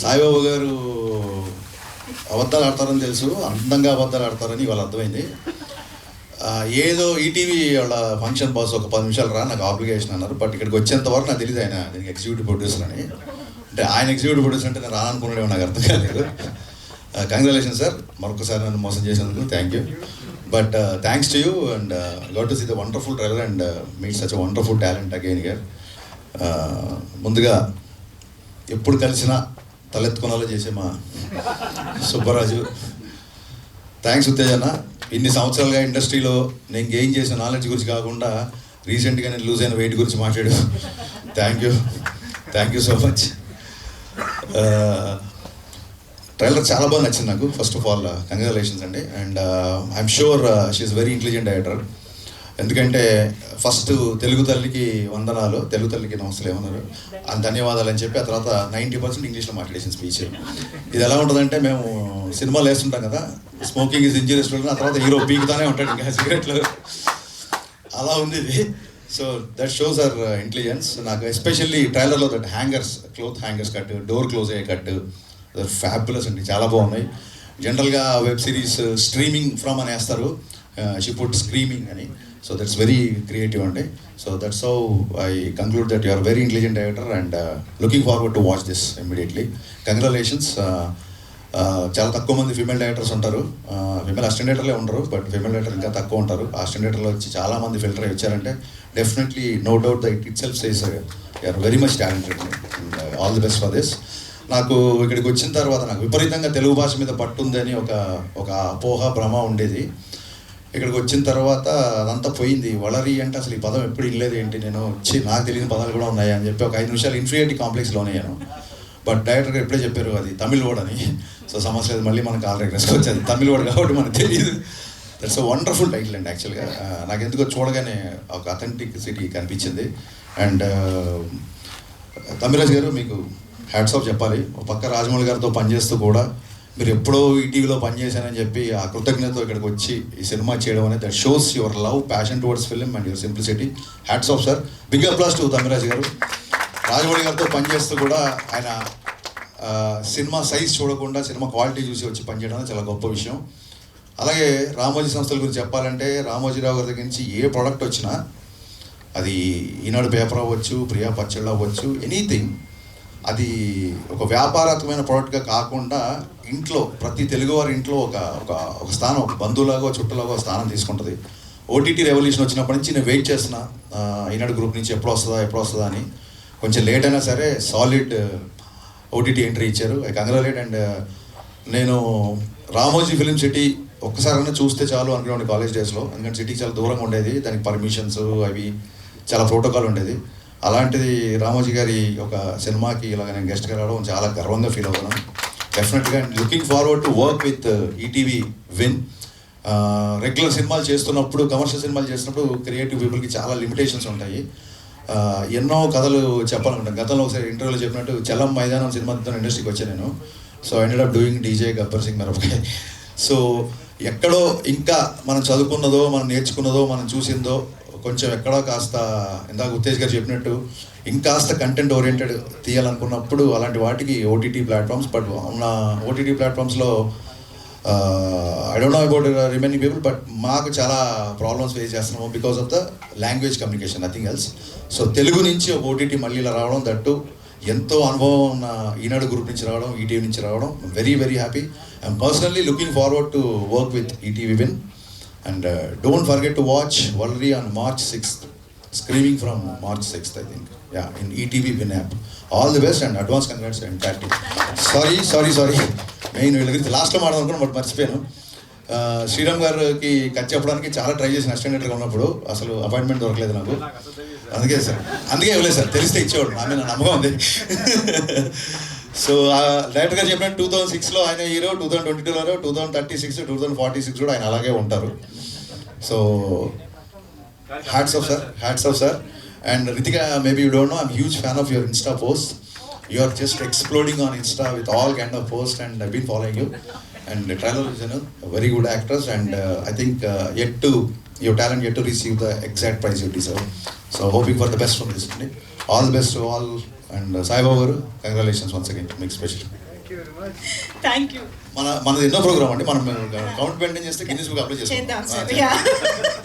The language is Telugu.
సాయిబాబా గారు అబద్ధాలు ఆడతారని తెలుసు, అందంగా అబద్ధాలు ఆడతారని ఇవాళ అర్థమైంది. ఏదో ఈటీవీ వాళ్ళ ఫంక్షన్ బాస్ ఒక 10 నిమిషాలు రా, నాకు ఆబ్లిగేషన్ అన్నారు. బట్ ఇక్కడికి వచ్చేంత వరకు నాకు తెలియదు ఆయన దీనికి ఎగ్జిక్యూటివ్ ప్రొడ్యూసర్ అని. అంటే ఆయన ఎగ్జిక్యూటివ్ ప్రొడ్యూసర్ అంటే నేను రాననుకున్నాడేమో, నాకు అర్థం కాలేదు. కంగ్రాచులేషన్ సార్, మరొకసారి నన్ను మోసం చేసినందుకు thank you. But thanks to you and got to see the wonderful trailer and meet such a wonderful talent again here. ముందుగా ఎప్పుడు కలిసినా తలెత్తుకునేలా చేసే మా సుబ్బరాజు, థ్యాంక్స్ ఉత్తేజన్న. ఇన్ని సంవత్సరాలుగా ఇండస్ట్రీలో నేను గెయిన్ చేసిన నాలెడ్జ్ గురించి కాకుండా రీసెంట్గా నేను లూజ్ అయిన వెయిట్ గురించి మాట్లాడు. Thank you so much. Trailer చాలా బాగా నచ్చింది నాకు. ఫస్ట్ ఆఫ్ ఆల్ కంగ్రాచులేషన్స్ అండి. And I'm sure she's very intelligent director. ఎందుకంటే ఫస్ట్ తెలుగు తల్లికి వందనాలు, తెలుగు తల్లికి నమస్తలు ఏమన్నారు, ధన్యవాదాలు అని చెప్పి ఆ తర్వాత 90% ఇంగ్లీష్లో మాట్లాడేసిన స్పీచ్. ఇది ఎలా ఉంటుందంటే, మేము సినిమాలు వేస్తుంటాం కదా, స్మోకింగ్ ఈజ్ ఇంజూరియస్, ఆ తర్వాత హీరో పీకుతానే ఉంటాడు ఇంకా సిగరెట్లు, అలా ఉంది ఇది. So that shows our intelligence. నాకు ఎస్పెషల్లీ ట్రైలర్లో that hangers, cloth hangers cut, door close అయ్యే కట్, ఫ్యాబులస్ అండి, చాలా బాగున్నాయి. జనరల్గా వెబ్ సిరీస్ స్ట్రీమింగ్ ఫ్రమ్ అని వేస్తారు, షీ పుట్ స్క్రీమింగ్ అని. So that's very creative అండి. So that's how I conclude that you are a very intelligent director and looking forward to watch this immediately. Congratulations. చాలా తక్కువ మంది ఫీమేల్ డైరెక్టర్స్ ఉంటారు, ఫీమేల్ అసిస్టెంట్ డైరెక్టర్లే ఉండరు, బట్ ఫీమేల్ డైరెక్టర్ ఇంకా తక్కువ ఉంటారు. అసిస్టెంట్ డైరెక్టర్లో వచ్చి చాలా మంది ఫిల్టర్ అయ్యి వచ్చారంటే definitely no doubt that itself says you are very much talented and all the best for this. నాకు ఇక్కడికి వచ్చిన తర్వాత నాకు విపరీతంగా తెలుగు భాష మీద పట్టుందని ఒక అపోహ, భ్రమ ఉండేది. ఇక్కడికి వచ్చిన తర్వాత అదంతా పోయింది. వలరి అంటే అసలు ఈ పదం ఎప్పుడు ఇల్లేదు ఏంటి, నేను వచ్చి నాకు తెలియని పదాలు కూడా ఉన్నాయి అని చెప్పి ఒక 5 నిమిషాలు ఇన్ఫీరియారిటీ కాంప్లెక్స్లో ఉన్నాను. బట్ డైరెక్టర్ ఎప్పుడే చెప్పారు అది తమిళ్ వర్డ్ అని. సో సమస్య లేదు, మళ్ళీ మనకు ఆల్రెడీ రెస్పాన్స్ అది తమిళ్ వర్డ్ కాబట్టి మనకు తెలియదు. దట్స్ అ వండర్ఫుల్ టైటిల్ అండి. యాక్చువల్గా నాకు ఎందుకో చూడగానే ఒక అథెంటిసిటీ కనిపించింది. అండ్ తమిళరాజ్ గారు మీకు హ్యాట్స్ ఆఫ్ చెప్పాలి. ఒక పక్క రాజమౌళి గారితో పనిచేస్తూ కూడా మీరు ఎప్పుడో ఈటీవీలో పనిచేశానని చెప్పి ఆ కృతజ్ఞతతో ఇక్కడికి వచ్చి ఈ సినిమా చేయడం అనేది that shows your love, passion towards film and your simplicity. Hats off sir. Big applause to Tamilraj garu. Rajamouli గారితో పనిచేస్తూ కూడా ఆయన సినిమా సైజ్ చూడకుండా సినిమా క్వాలిటీ చూసి వచ్చి పనిచేయడం అనేది చాలా గొప్ప విషయం. అలాగే రామోజీ సంస్థల గురించి చెప్పాలంటే, రామోజీరావు గారి దగ్గర నుంచి ఏ ప్రోడక్ట్ వచ్చినా, అది ఈనాడు పేపర్ అవ్వచ్చు, ప్రియా పచ్చళ్ళు అవ్వచ్చు, ఎనీథింగ్, అది ఒక వ్యాపారాత్మకమైన ప్రోడక్ట్గా కాకుండా ఇంట్లో ప్రతి తెలుగువారి ఇంట్లో ఒక స్థానం, ఒక బంధువులాగో చుట్టలాగో స్థానం తీసుకుంటుంది. ఓటీటీ రెవల్యూషన్ వచ్చినప్పటి నుంచి నేను వెయిట్ చేస్తున్నా ఈనాడు గ్రూప్ నుంచి ఎప్పుడు వస్తుందా అని. కొంచెం లేట్ అయినా సరే సాలిడ్ ఓటీటీ ఎంట్రీ ఇచ్చారు. I congratulate. అండ్ నేను రామోజీ ఫిలిం సిటీ ఒక్కసారైనా చూస్తే చాలు అనుకునే కాలేజ్ డేస్లో, ఎందుకంటే సిటీ చాలా దూరంగా ఉండేది, దానికి పర్మిషన్స్ అవి చాలా ప్రోటోకాల్ ఉండేది. అలాంటిది రామోజీ గారి ఒక సినిమాకి ఇలాగ నేను గెస్ట్గా రావడం చాలా గర్వంగా ఫీల్ అవుతున్నాను. డెఫినెట్గా and looking forward to work with ETV win. Regular సినిమాలు చేస్తున్నప్పుడు, కమర్షియల్ సినిమాలు చేస్తున్నప్పుడు క్రియేటివ్ పీపుల్కి చాలా లిమిటేషన్స్ ఉంటాయి. ఎన్నో కథలు చెప్పాలనుకుంటాను. గతంలో ఒకసారి ఇంటర్వ్యూలో చెప్పినట్టు చెల్లం మైదానం సినిమాతో ఇండస్ట్రీకి వచ్చాను నేను. So I ended up doing DJ Gabbar Singh మిరపకాయ. సో ఎక్కడో ఇంకా మనం చదువుకున్నదో, మనం నేర్చుకున్నదో, మనం చూసిందో కొంచెం ఎక్కడో కాస్త, ఇందాక ఉత్తేజ్ గారు చెప్పినట్టు ఇంకాస్త కంటెంట్ ఓరియంటెడ్ తీయాలనుకున్నప్పుడు అలాంటి వాటికి ఓటీటీ ప్లాట్ఫామ్స్. బట్ ఉన్న ఓటీటీ ప్లాట్ఫామ్స్లో I don't know about remaining people, but మాకు చాలా ప్రాబ్లమ్స్ ఫేస్ చేస్తున్నాము because of the language communication, nothing else. So Telugu నుంచి ఒక ఓటీటీ మళ్ళీ ఇలా రావడం, దట్టు ఎంతో అనుభవం ఉన్న ఈనాడు గ్రూప్ నుంచి రావడం, ఈటీవీ నుంచి రావడం, very very happy. I'm personally looking forward to work with ETV win. And don't forget to watch Valri on March 6th, screening from March 6th, I think. Yeah, in ETV Win app. All the best and advance congrats and thank you. Sorry. Main వీళ్ళకి లాస్ట్లో మాట్లాడుకున్నాను, బట్ మర్చిపోయాను. శ్రీరామ్ గారికి కట్ చెప్పడానికి చాలా ట్రై చేసిన అసిస్టెంట్ డైరెక్టర్గా ఉన్నప్పుడు అసలు అపాయింట్మెంట్ దొరకలేదు నాకు. అందుకే ఇవ్వలేదు సార్, తెలిస్తే ఇచ్చేవాడు, నా మీద నమ్మకం ఉంది. సో డైరెక్ట్గా చెప్పినట్టు 2006లో ఆయన హీరో, 2022లో 2036, 2046 కూడా ఆయన అలాగే ఉంటారు. So hats off sir. And Ritika, maybe you don't know, I'm huge fan of your insta post. You are just exploding on insta with all kind of post and I been following you. And trailer is very good actors and I think your talent yet to receive the exact prize you deserve. So hoping for the best from this. All the best to all. And Sai Baba, congratulations once again. Make special. Thank you. మనది ఎన్నో ప్రోగ్రామ్ అండి, మనం కౌంట్ మెయింటైన్ చేస్తే గిన్నీస్ బుక్ అప్లై చేద్దాం సార్. చేస్తాం.